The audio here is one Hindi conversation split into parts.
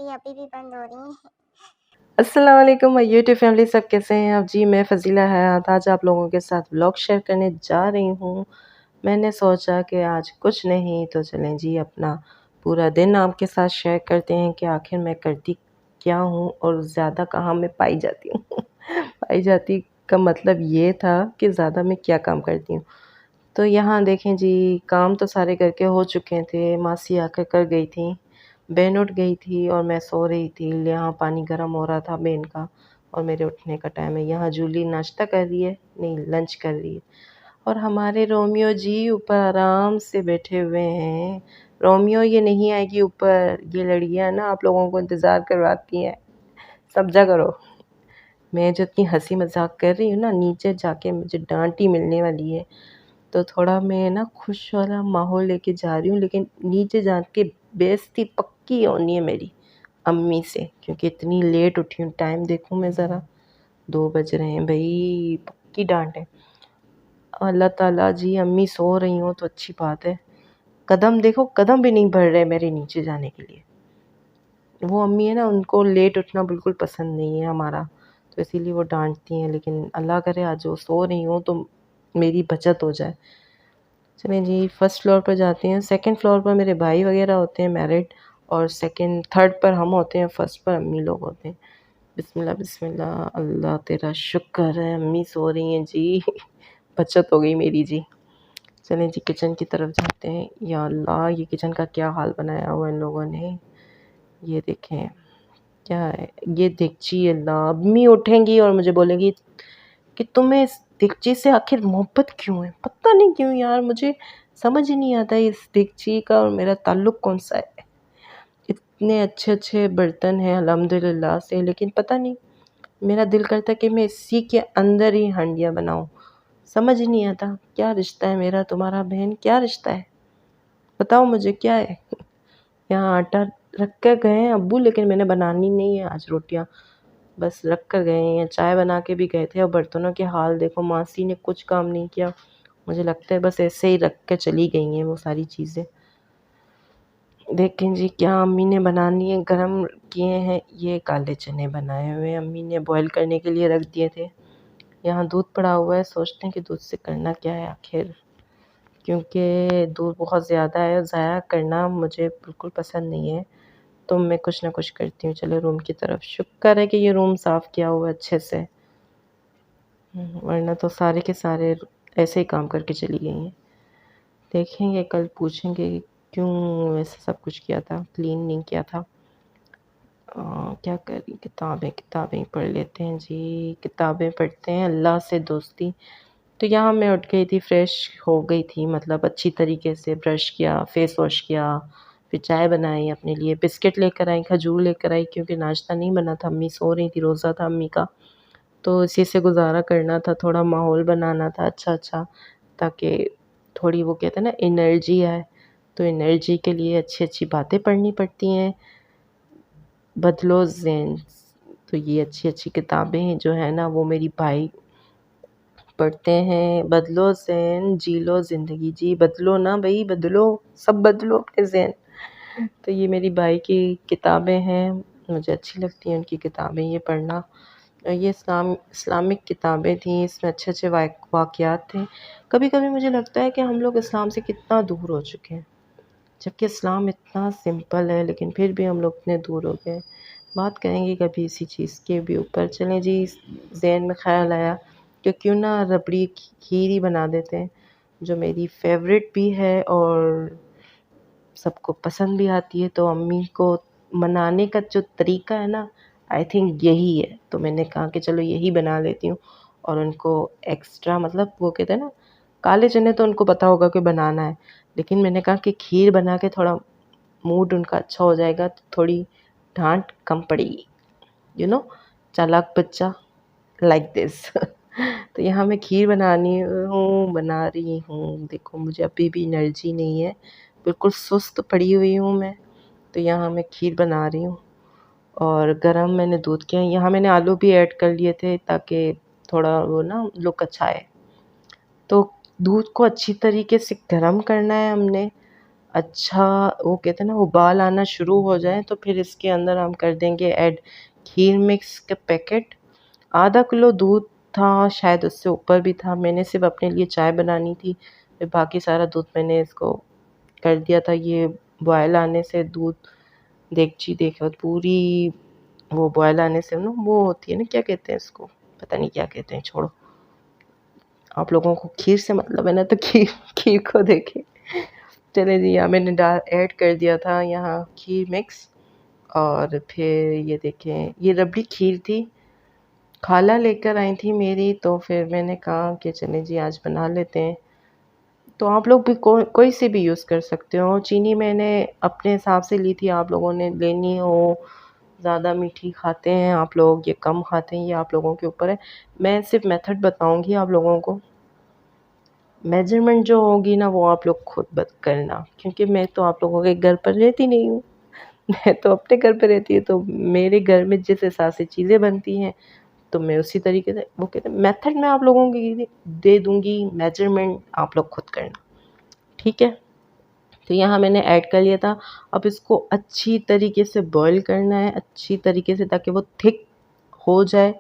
मेरी अभी भी बंद हो रही हैं। अस्सलाम वालेकुम माय यूट्यूब फैमिली, सब कैसे हैं आप जी। मैं फ़ज़ीला हयात आज आप लोगों के साथ व्लॉग शेयर करने जा रही हूँ। मैंने सोचा कि आज कुछ नहीं तो चलें जी अपना पूरा दिन आपके साथ शेयर करते हैं कि आखिर मैं करती क्या हूँ और ज़्यादा कहाँ मैं पाई जाती हूँ। पाई जाती का मतलब ये था कि ज़्यादा मैं क्या काम करती हूँ। तो यहाँ देखें जी, काम तो सारे करके हो चुके थे, मासी आकर कर गई थी। बहन उठ गई थी और मैं सो रही थी। यहाँ पानी गर्म हो रहा था बहन का और मेरे उठने का टाइम है। यहाँ जूली नाश्ता कर रही है, नहीं लंच कर रही है। और हमारे रोमियो जी ऊपर आराम से बैठे हुए हैं। रोमियो ये नहीं आएगी ऊपर, ये लड़कियाँ ना आप लोगों को इंतज़ार करवाती हैं, समझा करो। मैं जो इतनी हँसी मज़ाक कर रही हूँ ना, नीचे जाके मुझे डाँट ही मिलने वाली है। तो थोड़ा मैं ना खुश वाला माहौल लेके जा रही हूँ, लेकिन नीचे जाके बेइज़्ज़ती पक्की होनी है मेरी अम्मी से, क्योंकि इतनी लेट उठी हूँ। टाइम देखूँ मैं ज़रा, 2 बज रहे हैं भई, पक्की डाँट है। अल्लाह ताला जी, अम्मी सो रही हों तो अच्छी बात है। कदम देखो, कदम भी नहीं बढ़ रहे मेरे नीचे जाने के लिए। वो अम्मी है ना, उनको लेट उठना बिल्कुल पसंद नहीं है हमारा, तो इसीलिए वो डाँटती हैं। लेकिन अल्लाह करे आज वो सो रही हों तो मेरी बचत हो जाए। चलें जी, फर्स्ट फ्लोर पर जाते हैं। सेकंड फ्लोर पर मेरे भाई वगैरह होते हैं मैरिड, और सेकंड थर्ड पर हम होते हैं, फर्स्ट पर अम्मी लोग होते हैं। बिस्मिल्लाह बिस्मिल्लाह, अल्लाह तेरा शुक्र है अम्मी सो रही हैं जी। बचत हो गई मेरी जी। चलें जी किचन की तरफ जाते हैं। या अल्लाह, ये किचन का क्या हाल बनाया हुआ है इन लोगों ने। ये देखें क्या है, ये देगची। अल्लाह, अम्मी उठेंगी और मुझे बोलेंगी कि तुम्हें इस देगची से आखिर मोहब्बत क्यों है? पता नहीं क्यों यार, मुझे समझ ही नहीं आता इस देगची का और मेरा ताल्लुक़ कौन-सा है। इतने अच्छे-अच्छे बर्तन हैं अल्हम्दुलिल्लाह से, लेकिन पता नहीं, मेरा दिल करता है कि मैं इसी के अंदर ही हांडियाँ बनाऊँ। समझ ही नहीं आता, क्या रिश्ता है मेरा तुम्हारा बहन, क्या रिश्ता है? बताओ मुझे क्या है? यहाँ आटा रख कर गए हैं अब्बू, लेकिन मैंने बनानी नहीं है आज रोटियाँ, बस रख कर गए हैं। चाय बना के भी गए थे और बर्तनों के हाल देखो, मासी ने कुछ काम नहीं किया। मुझे लगता है बस ऐसे ही रख के चली गई हैं वो सारी चीज़ें। देखें जी क्या अम्मी ने बनानी है, गरम किए हैं। ये काले चने बनाए हुए हैं अम्मी ने, बॉयल करने के लिए रख दिए थे। यहाँ दूध पड़ा हुआ है, सोचते हैं कि दूध से करना क्या है आखिर, क्योंकि दूध बहुत ज़्यादा है और ज़ाया करना मुझे बिल्कुल पसंद नहीं है। तो मैं कुछ ना कुछ करती हूँ। चलो रूम की तरफ, शुक्र है कि ये रूम साफ़ किया हुआ है अच्छे से, वरना तो सारे के सारे ऐसे ही काम करके चली गई हैं। देखेंगे कल, पूछेंगे क्यों ऐसा सब कुछ किया था, क्लीन नहीं किया था। क्या करें, किताबें किताबें पढ़ लेते हैं जी, किताबें पढ़ते हैं, अल्लाह से दोस्ती। तो यहाँ मैं उठ गई थी, फ्रेश हो गई थी, मतलब अच्छी तरीके से ब्रश किया, फेस वॉश किया, फिर चाय बनाई अपने लिए, बिस्किट लेकर आई, खजूर लेकर आई, क्योंकि नाश्ता नहीं बना था, अम्मी सो रही थी, रोज़ा था अम्मी का। तो इसी से गुज़ारा करना था, थोड़ा माहौल बनाना था अच्छा-अच्छा, ताकि थोड़ी वो कहते हैं ना एनर्जी आए। तो एनर्जी के लिए अच्छी-अच्छी बातें पढ़नी पड़ती हैं। बदलो ज़ेन, तो ये अच्छी-अच्छी किताबें जो है ना वो मेरी भाई पढ़ते हैं। बदलो ज़ेन, जी लो ज़िंदगी जी, बदलो ना भई, बदलो, सब बदलो अपने ज़ेन। तो ये मेरी भाई की किताबें हैं, मुझे अच्छी लगती हैं उनकी किताबें ये पढ़ना। और ये इस्लामिक किताबें थीं, इसमें अच्छे-अच्छे वाक़यात थे। कभी-कभी मुझे लगता है कि हम लोग इस्लाम से कितना दूर हो चुके हैं, जबकि इस्लाम इतना सिंपल है, लेकिन फिर भी हम लोग इतने दूर हो गए। बात करेंगे कभी इसी चीज़ के भी ऊपर। चलें जी, ज़हन में ख़्याल आया कि क्यों ना रबड़ी की खीर ही बना देते हैं, जो मेरी फ़ेवरेट भी है और सबको पसंद भी आती है। तो अम्मी को मनाने का जो तरीका है ना, आई थिंक यही है। तो मैंने कहा कि चलो यही बना लेती हूँ, और उनको एक्स्ट्रा, मतलब वो कहते हैं ना, काले चने तो उनको पता होगा कि बनाना है, लेकिन मैंने कहा कि खीर बना के थोड़ा मूड उनका अच्छा हो जाएगा, तो थोड़ी डाँट कम पड़ेगी। यू नो, चालाक बच्चा लाइक दिस। तो यहाँ मैं खीर बना रही हूँ। देखो मुझे अभी भी एनर्जी नहीं है, बिल्कुल सुस्त पड़ी हुई हूँ मैं। तो यहाँ मैं खीर बना रही हूँ और गरम मैंने दूध किया। यहाँ मैंने आलू भी ऐड कर लिए थे ताकि थोड़ा वो ना लुक अच्छा आए। तो दूध को अच्छी तरीके से गरम करना है हमने, अच्छा वो कहते हैं ना उबाल आना शुरू हो जाए तो फिर इसके अंदर हम कर देंगे ऐड खीर मिक्स के पैकेट। आधा किलो दूध था, शायद उससे ऊपर भी था। मैंने सिर्फ़ अपने लिए चाय बनानी थी, फिर बाकी सारा दूध मैंने इसको कर दिया था। ये बॉयल आने से दूध देगची देखो पूरी वो बॉयल आने से ना वो होती है ना, क्या कहते हैं इसको, पता नहीं क्या कहते हैं, छोड़ो। आप लोगों को खीर से मतलब है ना, तो खीर खीर को देखें। चलिए जी, यहाँ मैंने ऐड कर दिया था यहाँ खीर मिक्स। और फिर ये देखें, ये रबड़ी खीर थी, खाला लेकर आई थी मेरी, तो फिर मैंने कहा कि चलें जी आज बना लेते हैं। तो आप लोग भी कोई सी भी यूज़ कर सकते हो। चीनी मैंने अपने हिसाब से ली थी, आप लोगों ने लेनी हो, ज़्यादा मीठी खाते हैं आप लोग या कम खाते हैं, ये आप लोगों के ऊपर है। मैं सिर्फ़ मेथड बताऊँगी आप लोगों को। मेजरमेंट जो होगी ना वो आप लोग खुद करना, क्योंकि मैं तो आप लोगों के घर पर रहती नहीं हूँ। मैं तो अपने घर पे रहती हूँ, तो मेरे घर में जिस हिसाब से चीज़ें बनती हैं तो मैं उसी तरीके से, वो कहते हैं मेथड मैं आप लोगों की दे दूँगी, मेजरमेंट आप लोग खुद करना, ठीक है? तो यहाँ मैंने ऐड कर लिया था। अब इसको अच्छी तरीके से बॉईल करना है, अच्छी तरीके से, ताकि वो थिक हो जाए।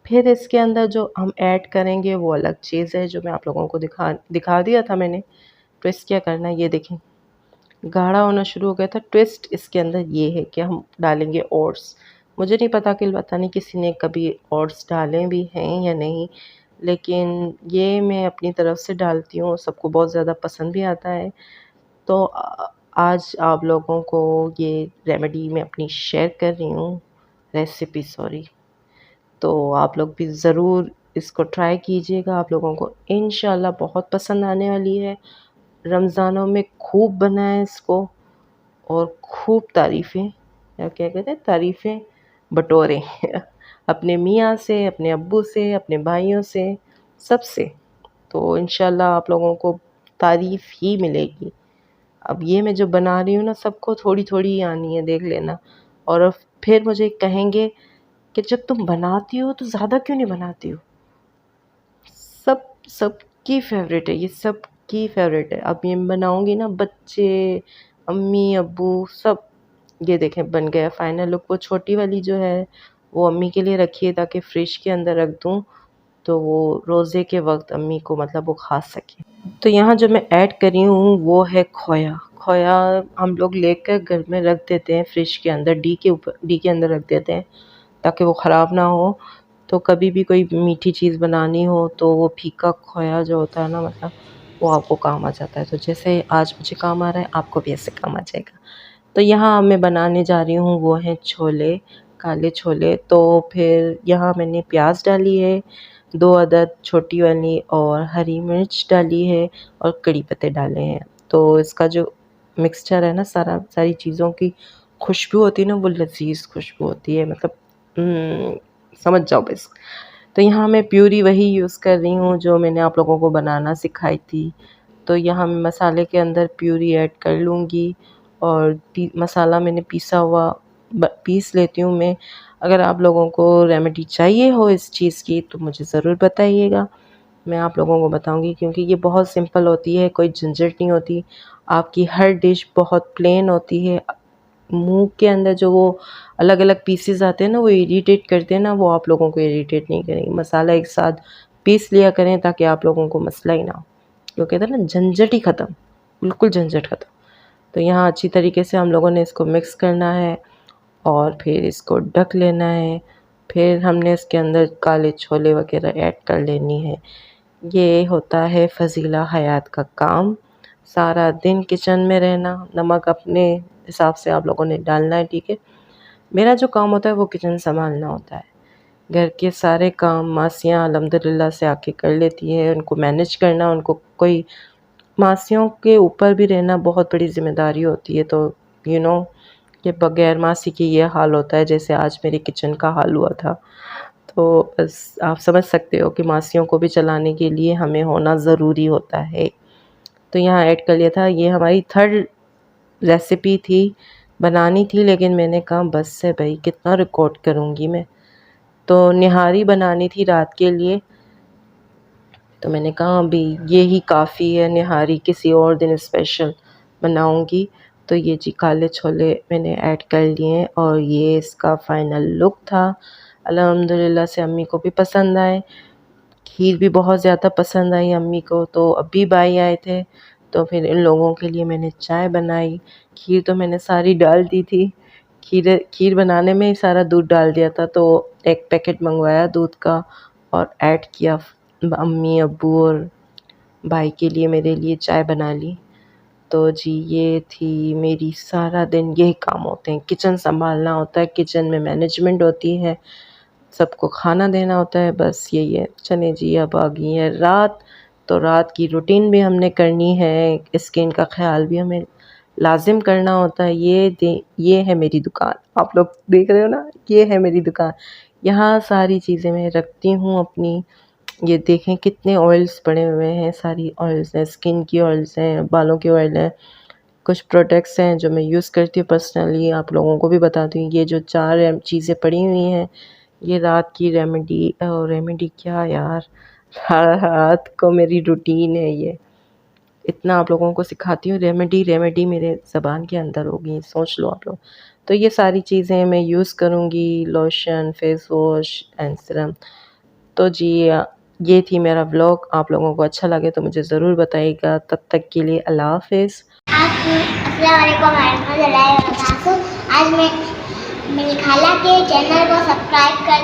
फिर इसके अंदर जो हम ऐड करेंगे वो अलग चीज़ है, जो मैं आप लोगों को दिखा दिया था मैंने। ट्विस्ट क्या करना है ये देखें, गाढ़ा होना शुरू हो गया था। ट्विस्ट इसके अंदर ये है कि हम डालेंगे ओट्स। मुझे नहीं पता नहीं किसी ने कभी ओट्स डाले भी हैं या नहीं, लेकिन ये मैं अपनी तरफ से डालती हूँ, सबको बहुत ज़्यादा पसंद भी आता है। तो आज आप लोगों को ये रेमेडी मैं अपनी शेयर कर रही हूँ, रेसिपी सॉरी। तो आप लोग भी ज़रूर इसको ट्राई कीजिएगा, आप लोगों को इंशाल्लाह बहुत पसंद आने वाली है। रमज़ानों में खूब बनाएँ इसको और खूब तारीफ़ें, या क्या कहते हैं, तारीफ़ें बटोरें अपने मियाँ से, अपने अब्बू से, अपने भाइयों से, सबसे। तो इंशाल्लाह आप लोगों को तारीफ़ ही मिलेगी। अब ये मैं जो बना रही हूँ ना, सबको थोड़ी-थोड़ी ही आनी है, देख लेना। और अब फिर मुझे कहेंगे कि जब तुम बनाती हो तो ज़्यादा क्यों नहीं बनाती हो? सबकी फ़ेवरेट है ये, सबकी फ़ेवरेट है। अब ये बनाऊँगी ना, बच्चे, अम्मी, अब्बू सब, ये देखें बन गया फाइनल लुक। वो छोटी वाली जो है वो अम्मी के लिए रखी है ताकि फ्रिज के अंदर रख दूँ, तो वो रोज़े के वक़्त अम्मी को मतलब वो खा सकें। तो यहाँ जो मैं ऐड कर रही हूँ वो है खोया। खोया हम लोग लेकर घर में रख देते हैं फ्रिज के अंदर, डी के अंदर रख देते हैं ताकि वो ख़राब ना हो। तो कभी भी कोई मीठी चीज़ बनानी हो तो वो फीका खोया जो होता है ना, मतलब वो आपको काम आ जाता है। तो जैसे आज मुझे काम आ रहा है, आपको भी ऐसे काम आ जाएगा। तो यहाँ मैं बनाने जा रही हूँ वो हैं छोले, काले छोले। तो फिर यहाँ मैंने प्याज डाली है 2 अदद छोटी वाली, और हरी मिर्च डाली है, और कड़ी पत्ते डाले हैं। तो इसका जो मिक्सचर है ना, सारी चीज़ों की खुशबू होती है ना, वो लज़ीज़ खुशबू होती है, मतलब समझ जाओ बस। तो यहाँ मैं प्यूरी वही यूज़ कर रही हूँ जो मैंने आप लोगों को बनाना सिखाई थी। तो यहाँ मैं मसाले के अंदर प्यूरी ऐड कर लूँगी, और मसाला मैंने पीसा हुआ पीस लेती हूँ मैं। अगर आप लोगों को रेमेडी चाहिए हो इस चीज़ की तो मुझे ज़रूर बताइएगा, मैं आप लोगों को बताऊँगी, क्योंकि ये बहुत सिंपल होती है, कोई झंझट नहीं होती। आपकी हर डिश बहुत प्लेन होती है। मुँह के अंदर जो वो अलग-अलग पीसेस आते हैं ना, वो इरिटेट करते हैं ना, वो आप लोगों को इरिटेट नहीं करेंगे। मसाला एक साथ पीस लिया करें ताकि आप लोगों को मसला ही ना हो। वो कहते हैं ना, झंझट ही ख़त्म, बिल्कुल झंझट ख़त्म। तो यहाँ अच्छी तरीके से हम लोगों ने इसको मिक्स करना है और फिर इसको ढक लेना है। फिर हमने इसके अंदर काले छोले वग़ैरह ऐड कर लेनी है। ये होता है फ़ज़ीला हयात का काम, सारा दिन किचन में रहना, नमक अपने हिसाब से आप लोगों ने डालना है, ठीक है? मेरा जो काम होता है वो किचन सँभालना होता है। घर के सारे काम मासियाँ अल्हम्दुलिल्लाह से आके कर लेती हैं, उनको मैनेज करना, उनको कोई मासियों के ऊपर भी रहना बहुत बड़ी ज़िम्मेदारी होती है। तो यू नो कि बगैर मासी के ये हाल होता है जैसे आज मेरे किचन का हाल हुआ था। तो बस आप समझ सकते हो कि मासियों को भी चलाने के लिए हमें होना ज़रूरी होता है। तो यहाँ ऐड कर लिया था, ये हमारी थर्ड रेसिपी थी, बनानी थी, लेकिन मैंने कहा बस है भई, कितना रिकॉर्ड करूँगी मैं। तो निहारी बनानी थी रात के लिए, तो मैंने कहा अभी ये ही काफ़ी है, निहारी किसी और दिन स्पेशल बनाऊंगी। तो ये जी काले छोले मैंने ऐड कर लिए हैं और ये इसका फ़ाइनल लुक था। अल्हम्दुलिल्लाह से अम्मी को भी पसंद आए। खीर भी बहुत ज़्यादा पसंद आई अम्मी को। तो अभी भाई आए थे तो फिर इन लोगों के लिए मैंने चाय बनाई। खीर तो मैंने सारी डाल दी थी। खीर खीर बनाने में ही सारा दूध डाल दिया था, तो एक पैकेट मंगवाया दूध का और ऐड किया। अम्मी, अब्बू और भाई के लिए, मेरे लिए चाय बना ली। तो जी ये थी मेरी, सारा दिन यही काम होते हैं, किचन संभालना होता है, किचन में मैनेजमेंट होती है, सबको खाना देना होता है, बस यही है। चलें जी, अब आ गई है रात, तो रात की रूटीन भी हमने करनी है, स्किन का ख़्याल भी हमें लाज़िम करना होता है। ये है मेरी दुकान, आप लोग देख रहे हो ना, ये है मेरी दुकान। यहाँ सारी चीज़ें मैं रखती हूँ अपनी। ये देखें कितने ऑयल्स पड़े हुए हैं, सारी ऑयल्स हैं, स्किन की ऑयल्स हैं, बालों के ऑयल हैं। कुछ प्रोडक्ट्स हैं जो मैं यूज़ करती हूँ पर्सनली, आप लोगों को भी बताती हूँ। ये जो 4 चीज़ें पड़ी हुई हैं, ये रात की रेमेडी क्या यार, रात को मेरी रूटीन है ये। इतना आप लोगों को सिखाती हूँ, रेमेडी मेरे ज़बान के अंदर होगी, सोच लो आप लोग। तो ये सारी चीज़ें मैं यूज़ करूँगी, lotion, face wash and serum. तो जी ये थी मेरा व्लॉग। आप लोगों को अच्छा लगे तो मुझे ज़रूर बताइएगा। तब तक के लिए अल्लाह हाफ़िज़। आज मैं मेरी खाला के चैनल को सब्सक्राइब कर